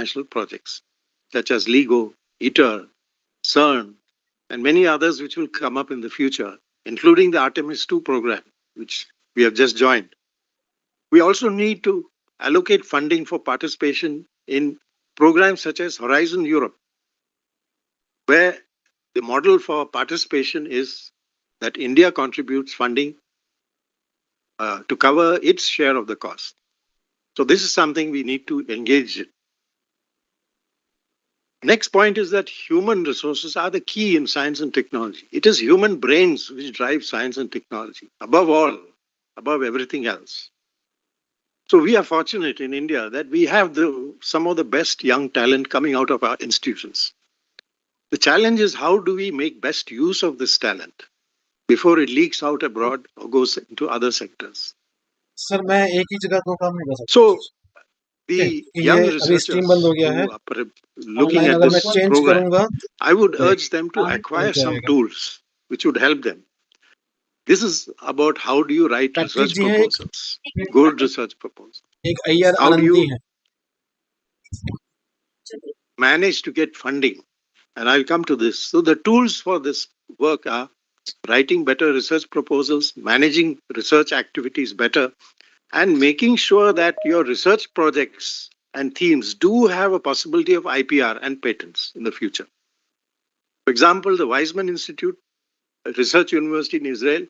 international projects, such as LIGO, ITER, CERN, and many others which will come up in the future, including the Artemis 2 program, which we have just joined. We also need to allocate funding for participation in programs such as Horizon Europe, where the model for participation is that India contributes funding to cover its share of the cost. So this is something we need to engage in. Next point is that human resources are the key in science and technology. It is human brains which drive science and technology, above all, above everything else. So we are fortunate in India that we have some of the best young talent coming out of our institutions. The challenge is how do we make best use of this talent before it leaks out abroad or goes into other sectors. Sir मैं एक ही जगह दो काम नहीं कर सकता. So the ये young अभी researchers स्ट्रीम बंद हो गया है. who are looking online at अगर मैं this चेंज program, करूंगा I would urge them to acquire क्या some आएगा? tools which would help them. This is about how do you write Practice research जी है एक. proposals, good research proposals. एक Iyer How do Anandi you है. manage to get funding? And I'll come to this. So the tools for this work are writing better research proposals, managing research activities better, and making sure that your research projects and themes do have a possibility of IPR and patents in the future. For example, the Weizmann Institute, a research university in Israel,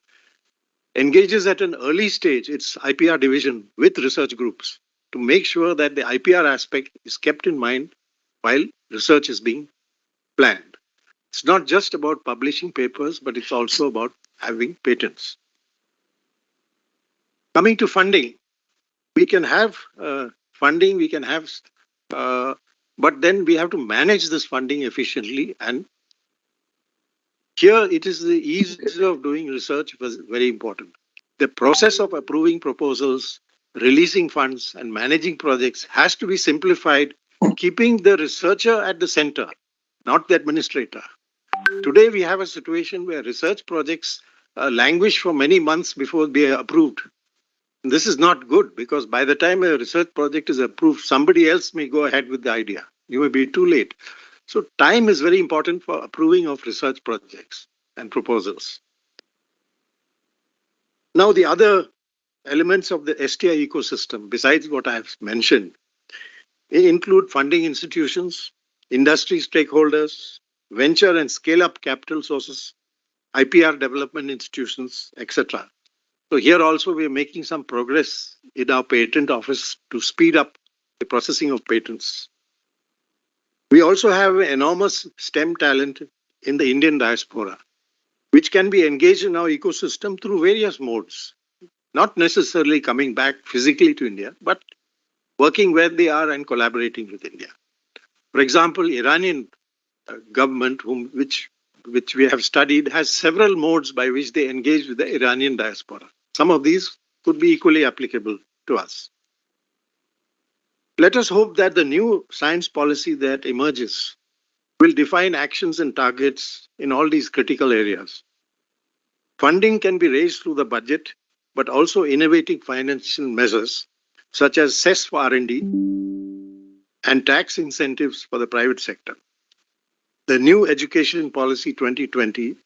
engages at an early stage its IPR division with research groups to make sure that the IPR aspect is kept in mind while research is being planned. It's not just about publishing papers, but it's also about having patents. Coming to funding, we can have funding, we can have, but then we have to manage this funding efficiently. And here it is the ease of doing research was very important. The process of approving proposals, releasing funds, and managing projects has to be simplified, keeping the researcher at the center, not the administrator. Today, we have a situation where research projects languish for many months before they are approved. This is not good because by the time a research project is approved, somebody else may go ahead with the idea. You may be too late. So time is very important for approving of research projects and proposals. Now, the other elements of the STI ecosystem, besides what I have mentioned, include funding institutions, industry stakeholders, venture and scale-up capital sources, IPR development institutions, etc. So here also we are making some progress in our patent office to speed up the processing of patents. We also have enormous STEM talent in the Indian diaspora, which can be engaged in our ecosystem through various modes, not necessarily coming back physically to India, but working where they are and collaborating with India. For example, Iranian government, which we have studied, has several modes by which they engage with the Iranian diaspora. Some of these could be equally applicable to us. Let us hope that the new science policy that emerges will define actions and targets in all these critical areas. Funding can be raised through the budget, but also innovating financial measures such as cess for R&D and tax incentives for the private sector. The new Education Policy 2020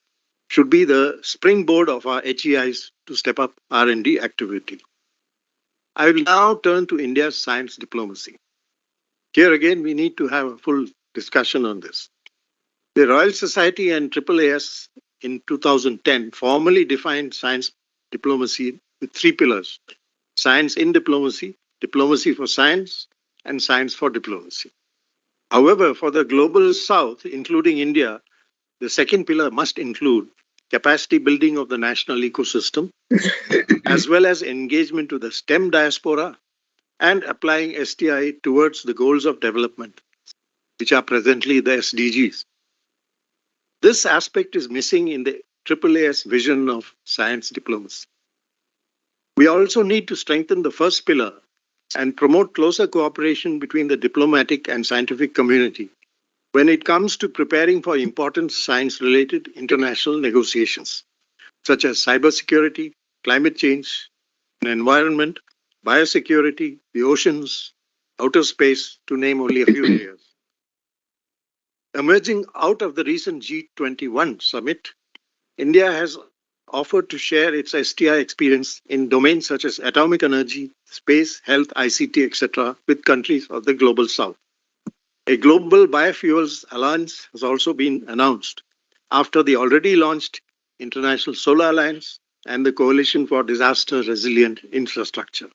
should be the springboard of our HEIs to step up R&D activity. I will now turn to India's science diplomacy. Here again, we need to have a full discussion on this. The Royal Society and AAAS in 2010 formally defined science diplomacy with three pillars: science in diplomacy, diplomacy for science, and science for diplomacy. However, for the global south, including India, the second pillar must include capacity building of the national ecosystem, as well as engagement with the STEM diaspora and applying STI towards the goals of development, which are presently the SDGs. This aspect is missing in the AAAS vision of science diplomacy. We also need to strengthen the first pillar and promote closer cooperation between the diplomatic and scientific community when it comes to preparing for important science-related international negotiations, such as cybersecurity, climate change, and environment, biosecurity, the oceans, outer space, to name only a few areas. Emerging out of the recent G21 summit, India has offered to share its STI experience in domains such as atomic energy, space, health, ICT, etc., with countries of the global south. A global biofuels alliance has also been announced after the already launched International Solar Alliance and the Coalition for Disaster Resilient Infrastructure.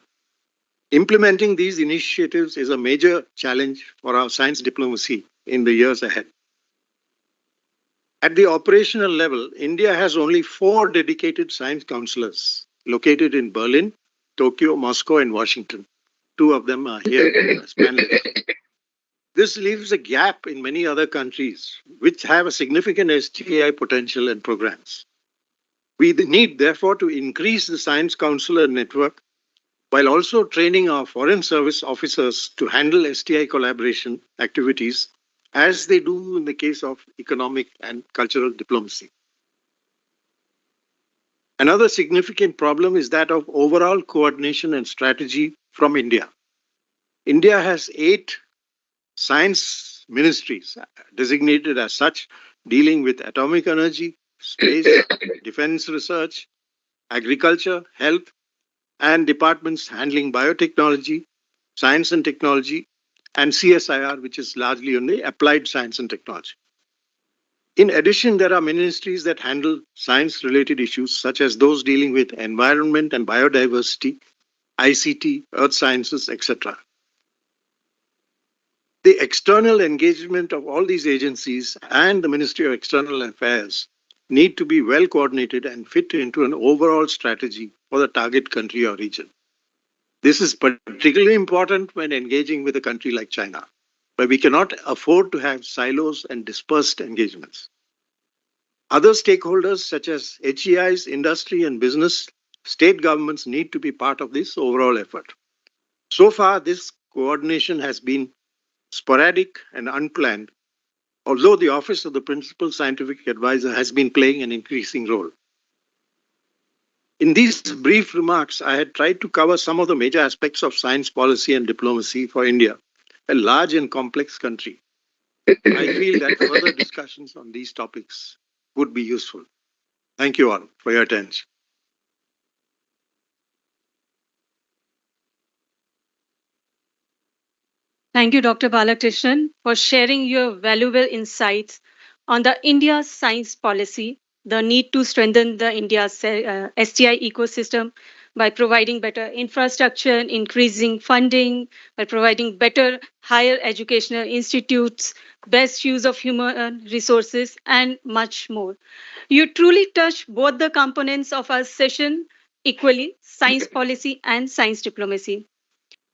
Implementing these initiatives is a major challenge for our science diplomacy in the years ahead. At the operational level, India has only 4 dedicated science counselors located in Berlin, Tokyo, Moscow, and Washington. 2 of them are here as panelists. This leaves a gap in many other countries which have a significant STI potential and programs. We need, therefore, to increase the science counselor network while also training our foreign service officers to handle STI collaboration activities as they do in the case of economic and cultural diplomacy. Another significant problem is that of overall coordination and strategy from India. India has 8 science ministries designated as such, dealing with atomic energy, space, defense research, agriculture, health, and departments handling biotechnology, science and technology, and CSIR, which is largely on the applied science and technology. In addition, there are ministries that handle science-related issues, such as those dealing with environment and biodiversity, ICT, earth sciences, etc. The external engagement of all these agencies and the Ministry of External Affairs need to be well coordinated and fit into an overall strategy for the target country or region. This is particularly important when engaging with a country like China, where we cannot afford to have silos and dispersed engagements. Other stakeholders such as HEIs, industry and business, state governments need to be part of this overall effort. So far, this coordination has been sporadic and unplanned, although the Office of the Principal Scientific Advisor has been playing an increasing role. In these brief remarks, I had tried to cover some of the major aspects of science policy and diplomacy for India, a large and complex country. I feel that further discussions on these topics would be useful. Thank you all for your attention. Thank you, Dr. Balakrishnan, for sharing your valuable insights on the India science policy, the need to strengthen the India's STI ecosystem by providing better infrastructure, increasing funding, by providing better higher educational institutes, best use of human resources, and much more. You truly touched both the components of our session equally, science policy and science diplomacy.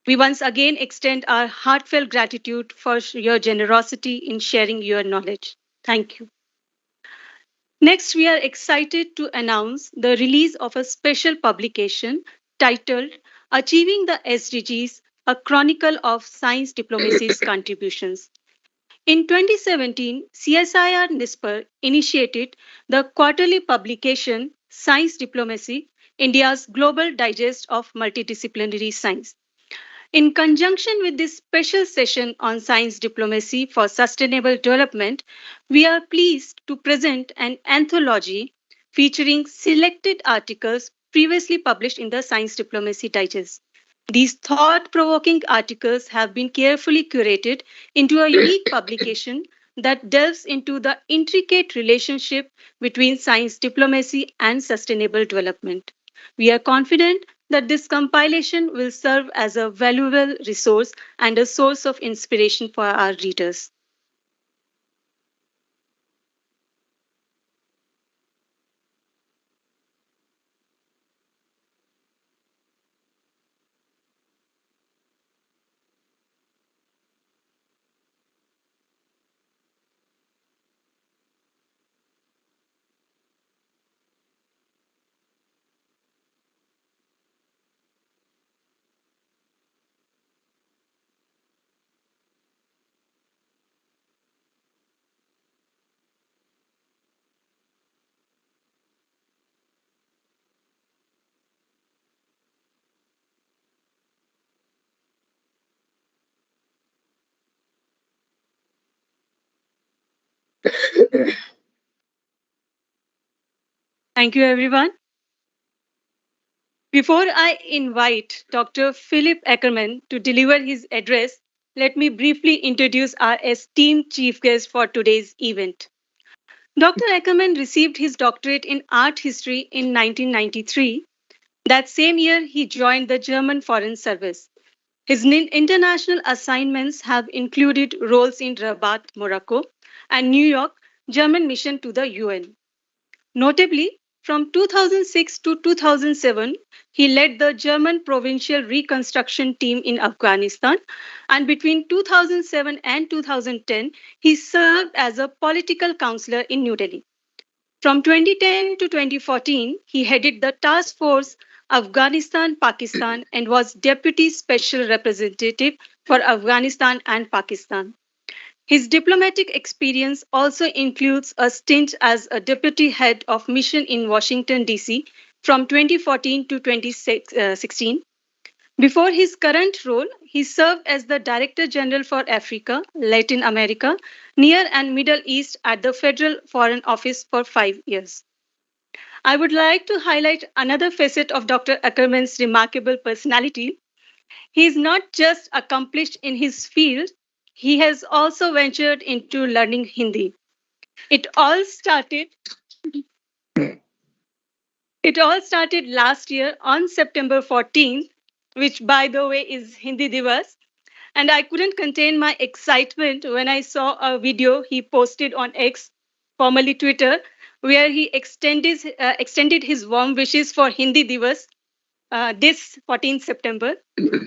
We once again extend our heartfelt gratitude for your generosity in sharing your knowledge. Thank you. Next, we are excited to announce the release of a special publication titled Achieving the SDGs, a Chronicle of Science Diplomacy's Contributions. In 2017, CSIR-NISpR initiated the quarterly publication Science Diplomacy, India's Global Digest of Multidisciplinary Science. In conjunction with this special session on science diplomacy for sustainable development, we are pleased to present an anthology featuring selected articles previously published in the Science Diplomacy Digest. These thought-provoking articles have been carefully curated into a unique publication that delves into the intricate relationship between science diplomacy and sustainable development. We are confident that this compilation will serve as a valuable resource and a source of inspiration for our readers. Thank you, everyone. Before I invite Dr. Philip Ackerman to deliver his address, let me briefly introduce our esteemed chief guest for today's event. Dr. Ackerman received his doctorate in art history in 1993. That same year, he joined the German Foreign Service. His international assignments have included roles in Rabat, Morocco, and New York, German mission to the UN. Notably, from 2006 to 2007, he led the German provincial reconstruction team in Afghanistan, and between 2007 and 2010, he served as a political counselor in New Delhi. From 2010 to 2014, he headed the Task Force Afghanistan Pakistan and was Deputy Special Representative for Afghanistan and Pakistan. His diplomatic experience also includes a stint as a deputy head of mission in Washington, D.C. from 2014 to 2016. Before his current role, he served as the Director General for Africa, Latin America, Near and Middle East at the Federal Foreign Office for 5 years. I would like to highlight another facet of Dr. Ackerman's remarkable personality. He is not just accomplished in his field, he has also ventured into learning Hindi. It all started it all started last year on September 14th, which by the way is Hindi Divas, and I couldn't contain my excitement when I saw a video he posted on X, formerly Twitter, where he extended his warm wishes for Hindi Divas this 14th September.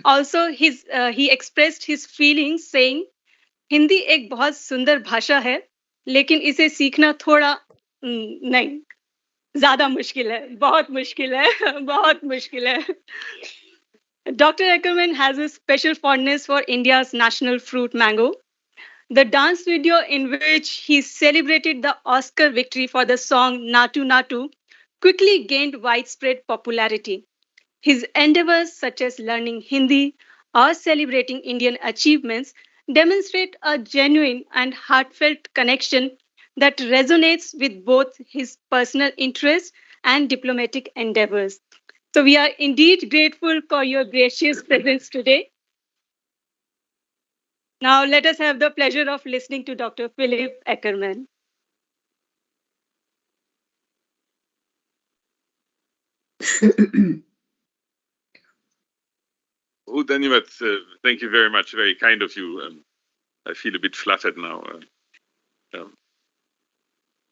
Also, he expressed his feelings saying, Hindi एक बहुत सुंदर भाषा है लेकिन इसे सीखना थोड़ा नहीं ज्यादा मुश्किल है बहुत मुश्किल है बहुत मुश्किल है Dr. Ackerman has a special fondness for India's national fruit mango. The dance video in which he celebrated the Oscar victory for the song Natu Natu quickly gained widespread popularity. His endeavors, such as learning Hindi or celebrating Indian achievements, demonstrate a genuine and heartfelt connection that resonates with both his personal interests and diplomatic endeavors. So, we are indeed grateful for your gracious presence today. Now, let us have the pleasure of listening to Dr. Philip Ackerman. Thank you very much. Very kind of you. I feel a bit flattered now.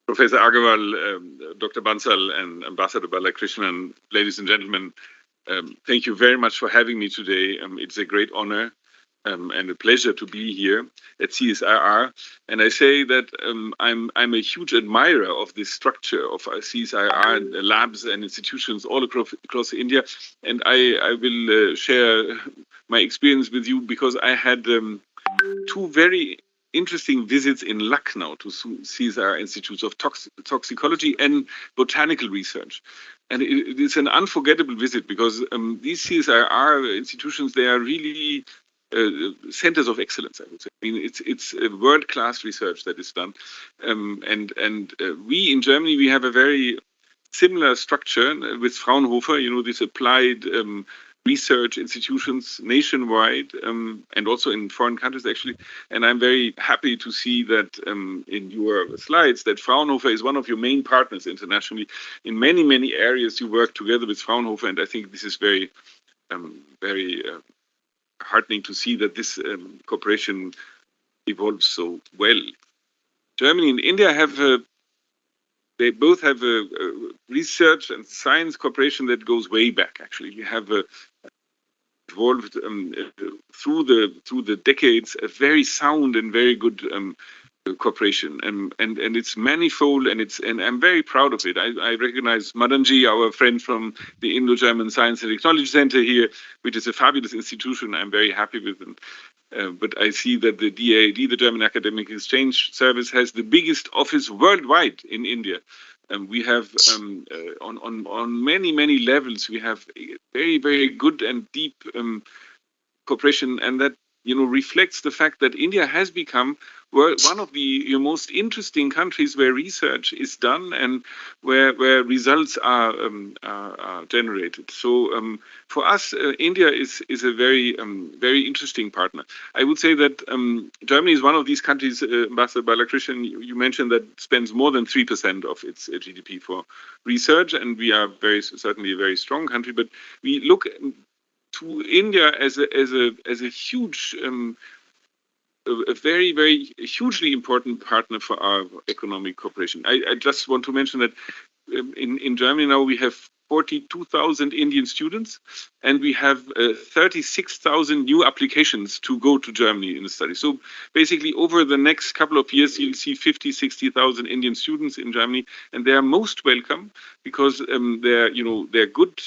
Professor Agarwal, Dr. Bansal, and Ambassador Balakrishnan, ladies and gentlemen, thank you very much for having me today. It's a great honor and a pleasure to be here at CSIR. And I say that I'm a huge admirer of this structure of CSIR labs and institutions all across India. And I will share my experience with you because I had two very interesting visits in Lucknow to CSIR Institutes of Toxicology and Botanical Research. And it is an unforgettable visit because these CSIR institutions, they are really centers of excellence, I would say. I mean, it's a world-class research that is done. We in Germany, we have a very similar structure with Fraunhofer, this applied research institutions nationwide and also in foreign countries, actually. And I'm very happy to see that in your slides that Fraunhofer is one of your main partners internationally. In many, many areas you work together with Fraunhofer, and I think this is very, very heartening to see that this cooperation evolves so well. Germany and India they both have a research and science cooperation that goes way back. Actually, we have evolved through the decades a very sound and very good cooperation, and it's manifold, and I'm very proud of it. I recognize Madanji, our friend from the Indo-German Science and Technology Center here, which is a fabulous institution. I'm very happy with them. But I see that the DAAD, the German Academic Exchange Service, has the biggest office worldwide in India. We have on many levels, we have very, very good and deep cooperation, and that reflects the fact that India has become one of the most interesting countries where research is done and where results are generated. So for us, India is a very interesting partner. I would say that Germany is one of these countries, Ambassador Balakrishnan, you mentioned, that spends more than 3% of its GDP for research, and we are certainly a very strong country. But we look to India as a huge, a very hugely important partner for our economic cooperation. I just want to mention that in Germany now we have 42,000 Indian students, and we have 36,000 new applications to go to Germany in the study. So basically, over the next couple of years, you'll see 50, 60,000 Indian students in Germany, and they are most welcome because they're good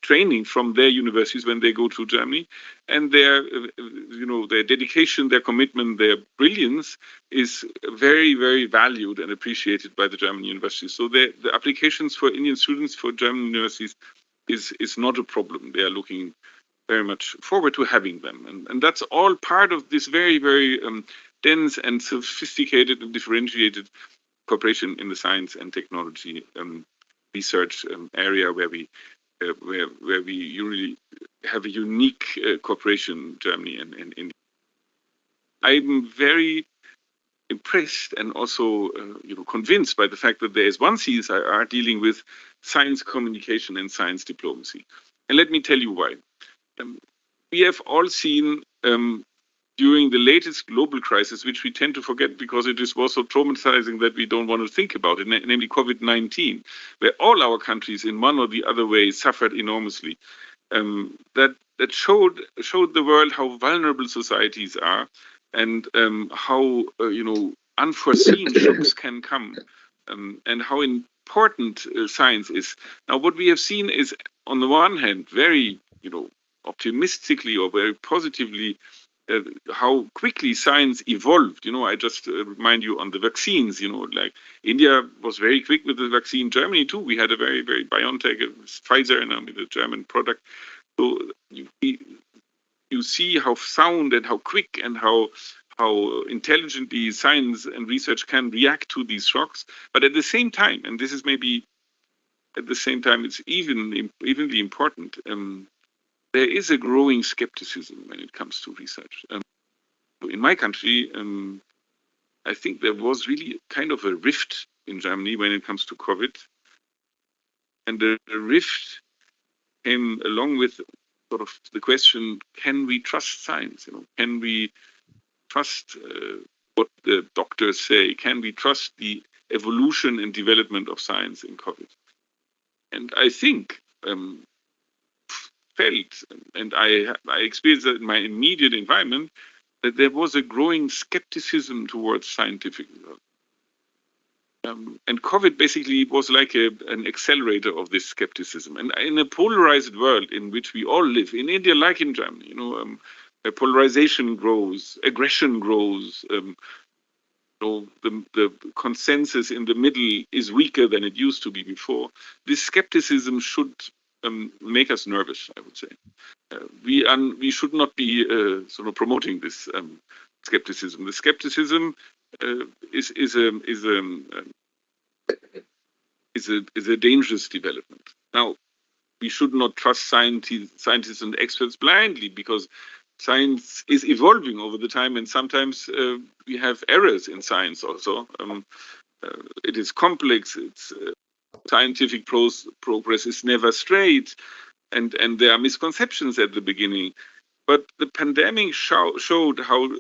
training from their universities when they go to Germany, and their dedication, their commitment, their brilliance is very valued and appreciated by the German universities. So the applications for Indian students for German universities is not a problem. They are looking very much forward to having them, and that's all part of this very dense and sophisticated and differentiated cooperation in the science and technology research area, where we usually have a unique cooperation, Germany and India. I'm very impressed and also convinced by the fact that there is one CSIR dealing with science communication and science diplomacy. And let me tell you why. We have all seen during the latest global crisis, which we tend to forget because it was so traumatizing that we don't want to think about it, namely COVID-19, where all our countries in one or the other way suffered enormously. That showed the world how vulnerable societies are, and how unforeseen shocks can come, and how important science is. Now, what we have seen is, on the one hand, very optimistically or very positively, how quickly science evolved. I just remind you on the vaccines. Like India was very quick with the vaccine. Germany too. We had a very BioNTech, Pfizer, with a German product. So you see how sound and how quick and how intelligently science and research can react to these shocks. But at the same time, and this is maybe at the same time, it's evenly important. There is a growing skepticism when it comes to research. In my country, I think there was really kind of a rift in Germany when it comes to COVID, and the rift came along with sort of the question: can we trust science? Can we trust what the doctors say? Can we trust the evolution and development of science in COVID? And I think felt, and I experienced that in my immediate environment, that there was a growing skepticism towards scientific results. And COVID basically was like an accelerator of this skepticism. And in a polarized world in which we all live, in India like in Germany, polarization grows, aggression grows. The consensus in the middle is weaker than it used to be before. This skepticism should make us nervous, I would say. We should not be sort of promoting this skepticism. The skepticism is a dangerous development. Now, we should not trust scientists and experts blindly, because science is evolving over the time, and sometimes we have errors in science also. It is complex. It's scientific progress is never straight, and there are misconceptions at the beginning. But the pandemic showed how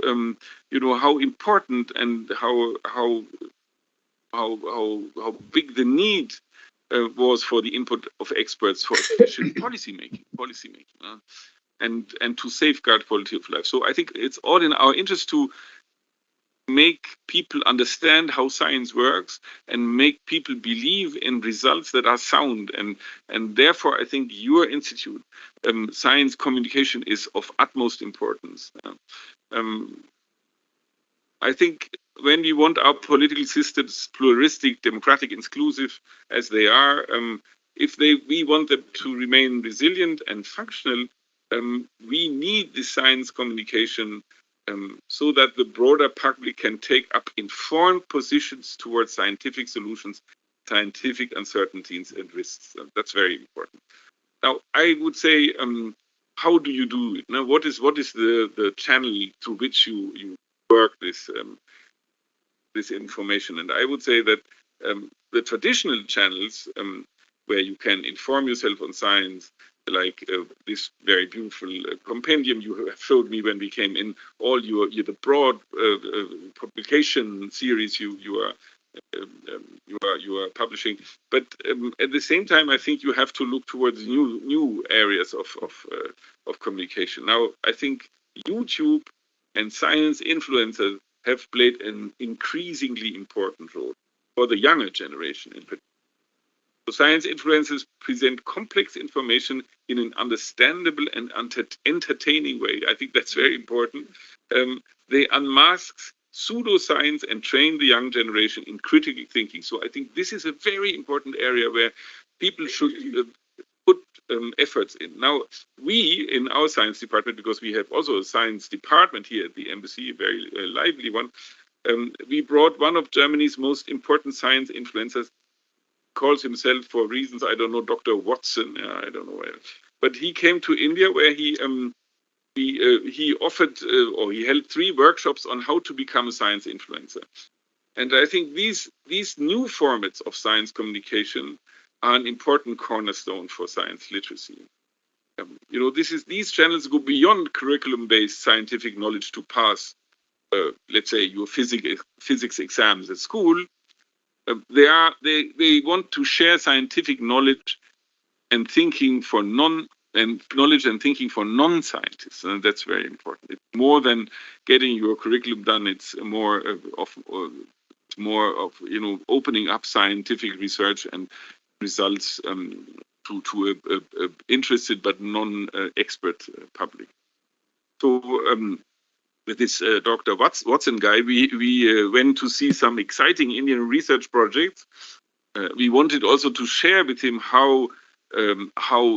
how important and how big the need was for the input of experts for efficient policy making, and to safeguard quality of life. So I think it's all in our interest to make people understand how science works and make people believe in results that are sound. And therefore, I think your institute, science communication, is of utmost importance. I think when we want our political systems pluralistic, democratic, inclusive as they are, if we want them to remain resilient and functional, we need the science communication so that the broader public can take up informed positions towards scientific solutions, scientific uncertainties and risks. That's very important. Now, I would say, how do you do it? Now, what is the channel through which you work this information? And I would say that the traditional channels where you can inform yourself on science, like this very beautiful compendium you have showed me when we came in, all the broad publication series you are publishing, but at the same time, I think you have to look towards new areas of communication. Now, I think YouTube and science influencers have played an increasingly important role for the younger generation in particular. So science influencers present complex information in an understandable and entertaining way. I think that's very important. They unmask pseudoscience and train the young generation in critical thinking. So I think this is a very important area where people should put efforts in. Now, we in our science department, because we have also a science department here at the embassy, a very lively one, we brought one of Germany's most important science influencers, calls himself, for reasons I don't know, Dr. Watson. I don't know where, but he came to India where he offered or he held 3 workshops on how to become a science influencer. And I think these new formats of science communication are an important cornerstone for science literacy. These channels go beyond curriculum-based scientific knowledge to pass, let's say, your physics exams at school. They want to share scientific knowledge and thinking for non-scientists, and that's very important. It's more than getting your curriculum done. It's more of opening up scientific research and results to a interested but non-expert public. So with this Dr. Watson guy, we went to see some exciting Indian research projects. We wanted also to share with him how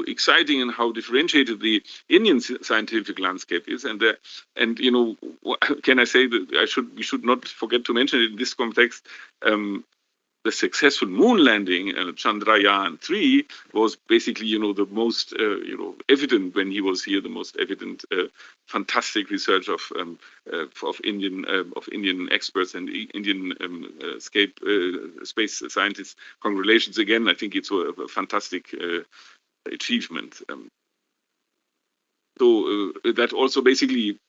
exciting and how differentiated the Indian scientific landscape is, and can I say that we should not forget to mention it in this context. The successful moon landing, Chandrayaan-3, was basically, the most, evident when he was here, the most evident, fantastic research of Indian experts and Indian space scientists. Congratulations again. I think it's a fantastic achievement. So that also basically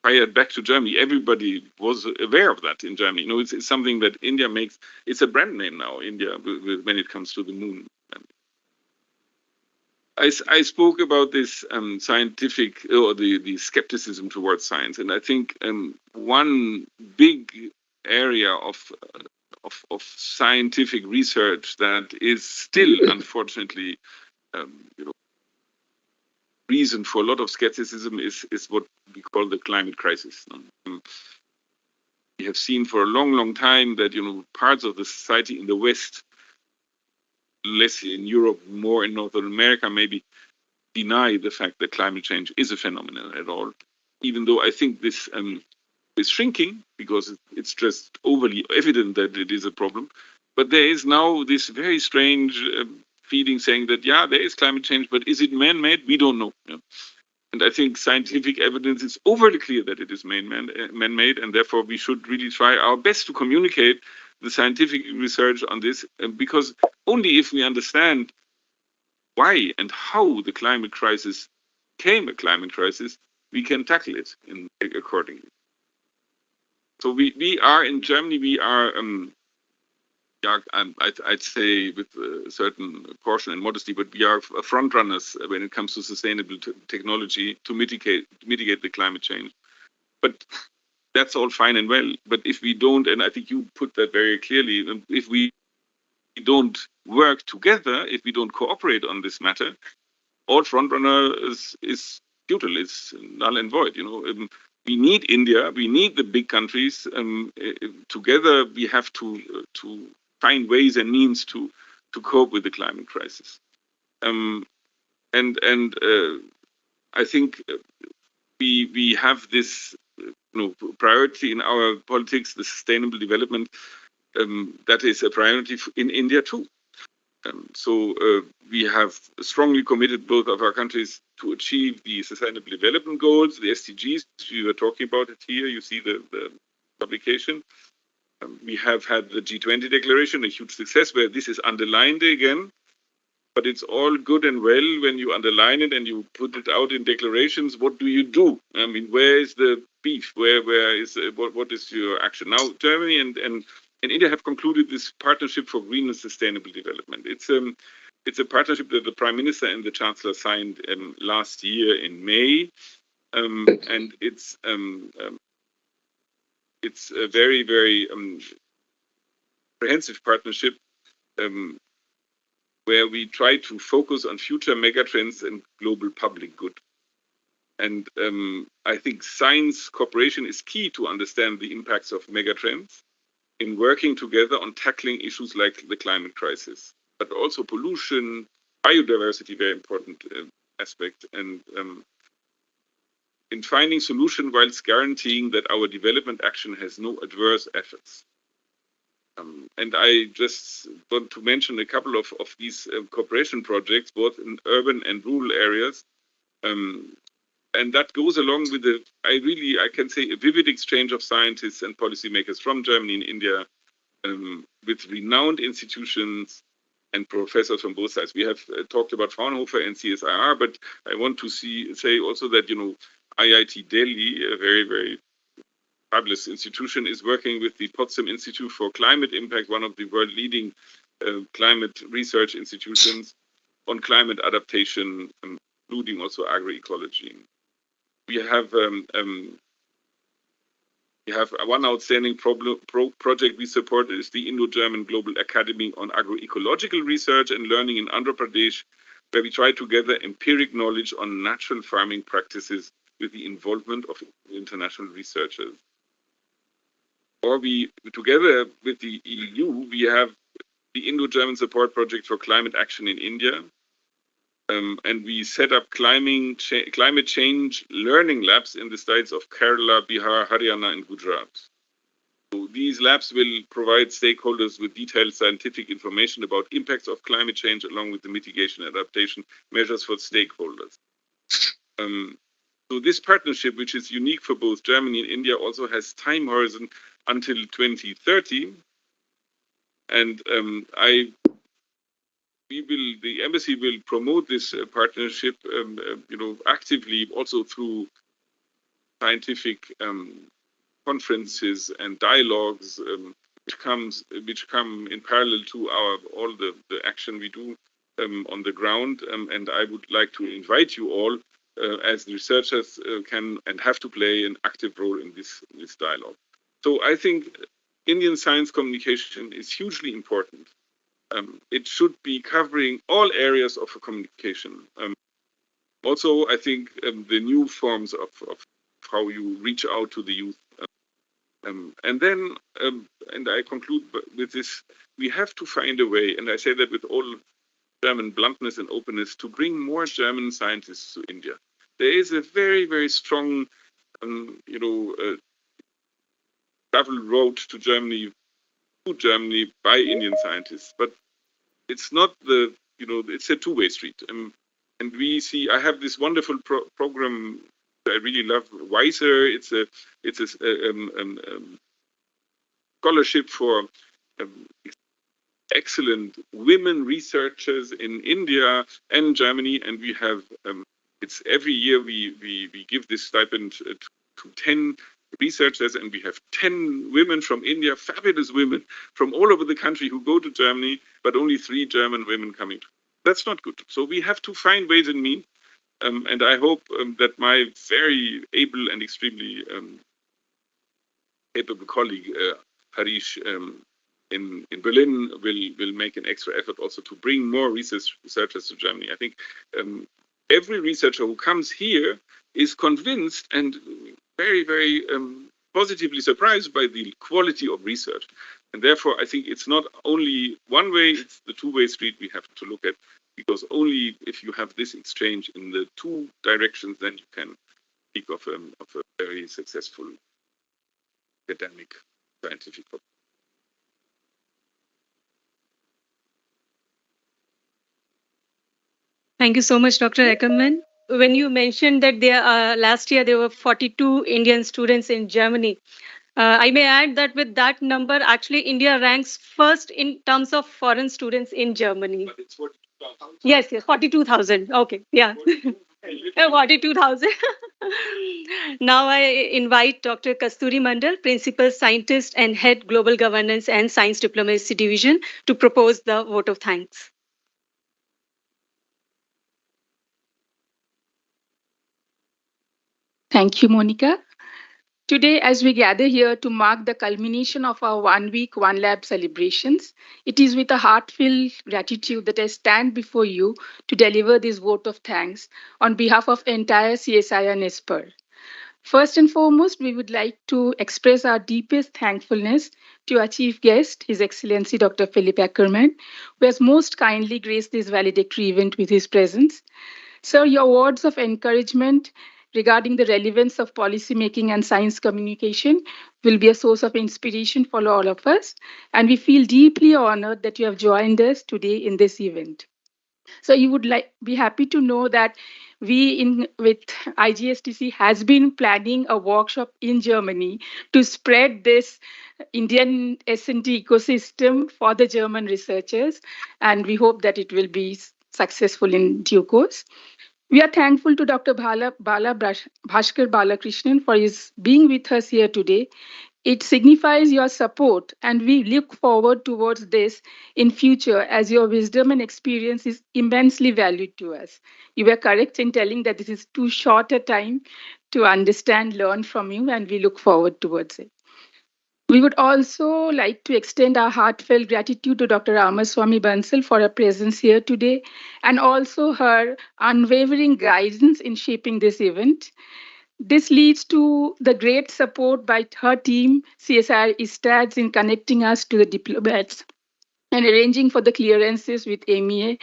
fired back to Germany. Everybody was aware of that in Germany. It's something that India makes. It's a brand name now, India, when it comes to the moon. I spoke about this scientific or the skepticism towards science, and I think one big area of scientific research that is still, unfortunately, reason for a lot of skepticism is what we call the climate crisis. We have seen for a long time that parts of the society in the West, less in Europe, more in North America, maybe deny the fact that climate change is a phenomenon at all. Even though I think this is shrinking because it's just overly evident that it is a problem. But there is now this very strange feeling saying that, yeah, there is climate change, but is it man-made? We don't know. And I think scientific evidence is overly clear that it is man-made, and therefore we should really try our best to communicate the scientific research on this, because only if we understand why and how the climate crisis became a climate crisis, we can tackle it accordingly. So we are in Germany, we are I'd say with a certain caution and modesty, but we are front runners when it comes to sustainable technology to mitigate the climate change. But that's all fine and well. But if we don't, and I think you put that very clearly, if we don't work together, if we don't cooperate on this matter, all front runner is futile, it's null and void. We need India, we need the big countries. Together, we have to find ways and means to cope with the climate crisis. I think we have this priority in our politics, the sustainable development, that is a priority in India too. So we have strongly committed, both of our countries, to achieve the Sustainable Development Goals, the SDGs. We were talking about it here. You see the publication. We have had the G20 declaration, a huge success, where this is underlined again. But it's all good and well when you underline it and you put it out in declarations. What do you do? I mean, where is the beef? Where is what is your action? Now, Germany and India have concluded this partnership for green and sustainable development. It's a partnership that the Prime Minister and the Chancellor signed last year in May, and it's a very, very comprehensive partnership where we try to focus on future megatrends and global public good. And I think science cooperation is key to understand the impacts of megatrends in working together on tackling issues like the climate crisis, but also pollution, biodiversity, very important aspect, and in finding solutions whilst guaranteeing that our development action has no adverse effects. And I just want to mention a couple of these cooperation projects, both in urban and rural areas. And that goes along with I can say, a vivid exchange of scientists and policymakers from Germany and India, with renowned institutions and professors from both sides. We have talked about Fraunhofer and CSIR, but I want to say also that, IIT Delhi, a very, very fabulous institution, is working with the Potsdam Institute for Climate Impact, one of the world leading climate research institutions, on climate adaptation, including also agroecology. We have one outstanding project we support is the Indo-German Global Academy on Agroecological Research and Learning in Andhra Pradesh, where we try to gather empiric knowledge on natural farming practices with the involvement of international researchers. Or we, together with the EU, we have the Indo-German Support Project for Climate Action in India. And we set up climate change learning labs in the states of Kerala, Bihar, Haryana, and Gujarat. So these labs will provide stakeholders with detailed scientific information about impacts of climate change, along with the mitigation and adaptation measures for stakeholders. So this partnership, which is unique for both Germany and India, also has time horizon until 2030. And the embassy will promote this partnership, actively, also through scientific conferences and dialogues, which come in parallel to all the action we do on the ground. And I would like to invite you all, as researchers, can and have to play an active role in this dialogue. So I think Indian science communication is hugely important. It should be covering all areas of communication. Also, I think the new forms of how you reach out to the youth. And then, and I conclude with this, we have to find a way, and I say that with all German bluntness and openness, to bring more German scientists to India. There is a very, very strong, travel road to Germany by Indian scientists, but it's not it's a two-way street. And we see, I have this wonderful program that I really love, Wiser. It's a scholarship for excellent women researchers in India and Germany, and we have it's every year we give this stipend to 10 researchers, and we have 10 women from India, fabulous women from all over the country, who go to Germany, but only 3 German women coming. That's not good. So we have to find ways and means, and I hope that my very able and extremely capable colleague Harish in Berlin will make an extra effort also to bring more researchers to Germany. I think every researcher who comes here is convinced and very, very positively surprised by the quality of research. And therefore, I think it's not only one way, it's the two-way street we have to look at. because only if you have this exchange in the two directions, then you can speak of a very successful academic scientific. Thank you so much, Dr. Ackerman. When you mentioned that last year there were 42 Indian students in Germany, I may add that with that number, actually India ranks first in terms of foreign students in Germany. But it's 42,000. Yes, 42,000. Okay, yeah. 42,000. Now I invite Dr. Kasturi Mandal, Principal Scientist and Head Global Governance and Science Diplomacy Division, to propose the vote of thanks. Thank you, Monica. Today, as we gather here to mark the culmination of our 1 week, 1 lab celebrations, it is with a heartfelt gratitude that I stand before you to deliver this vote of thanks on behalf of entire CSIR-NISpR. First and foremost, we would like to express our deepest thankfulness to our chief guest, His Excellency Dr. Philip Ackerman, who has most kindly graced this valedictory event with his presence. Sir, your words of encouragement regarding the relevance of policymaking and science communication will be a source of inspiration for all of us. And we feel deeply honored that you have joined us today in this event. So you would be happy to know that we with IGSTC has been planning a workshop in Germany to spread this Indian S&T ecosystem for the German researchers, and we hope that it will be successful in due course. We are thankful to Dr. Bhaskar Balakrishnan for his being with us here today. It signifies your support, and we look forward towards this in future as your wisdom and experience is immensely valued to us. You were correct in telling that this is too short a time to understand, learn from you, and we look forward towards it. We would also like to extend our heartfelt gratitude to Dr. Ramaswamy Bansal for her presence here today and also her unwavering guidance in shaping this event. This leads to the great support by her team, CSIR ISTADS, in connecting us to the diplomats and arranging for the clearances with MEA.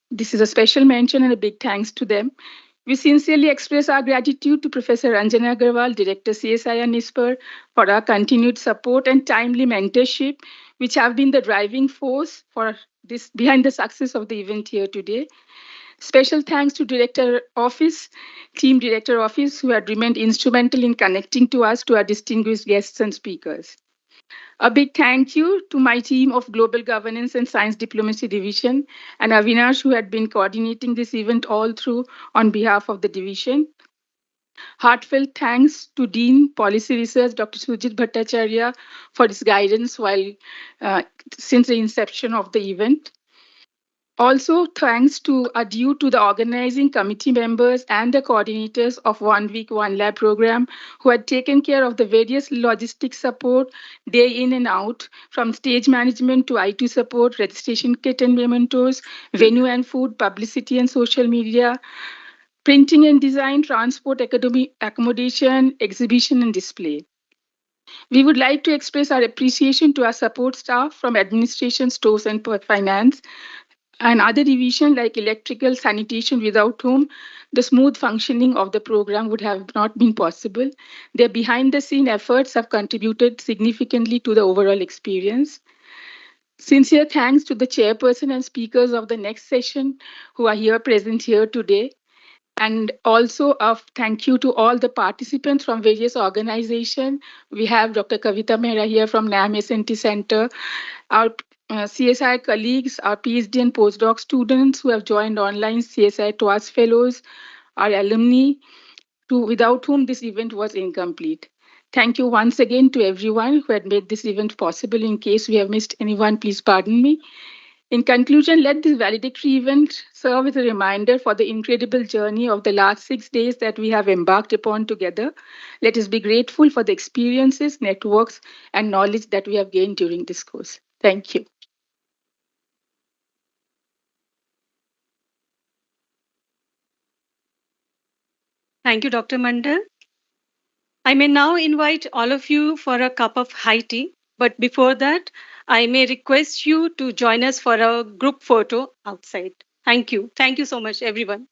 This is a special mention and a big thanks to them. We sincerely express our gratitude to Professor Ranjana Agarwal, Director CSIR-NISpR, for our continued support and timely mentorship, which have been the driving force for this behind the success of the event here today. Special thanks to Team Director Office, who had remained instrumental in connecting to us, to our distinguished guests and speakers. A big thank you to my team of Global Governance and Science Diplomacy Division and Avinash, who had been coordinating this event all through on behalf of the division. Heartfelt thanks to Dean Policy Research, Dr. Sujit Bhattacharya, for his guidance since the inception of the event. Also, thanks are due to the organizing committee members and the coordinators of 1 week, 1 lab program who had taken care of the various logistic support day in and out, from stage management to IT support, registration kit and mementos, venue and food, publicity and social media, printing and design, transport, accommodation, exhibition and display. We would like to express our appreciation to our support staff from administration, stores and finance, and other divisions like electrical, sanitation, without whom the smooth functioning of the program would have not been possible. Their behind-the-scene efforts have contributed significantly to the overall experience. Sincere thanks to the chairperson and speakers of the next session who are present here today. And also a thank you to all the participants from various organizations. We have Dr. Kavita Mehra here from NAM S&T Center, our CSI colleagues, our PhD and postdoc students who have joined online, CSI TWAS fellows, our alumni, without whom this event was incomplete. Thank you once again to everyone who had made this event possible. In case we have missed anyone, please pardon me. In conclusion, let this valedictory event serve as a reminder for the incredible journey of the last 6 days that we have embarked upon together. Let us be grateful for the experiences, networks, and knowledge that we have gained during this course. Thank you. Thank you, Dr. Mandal. I may now invite all of you for a cup of high tea. But before that, I may request you to join us for a group photo outside. Thank you. Thank you so much, everyone.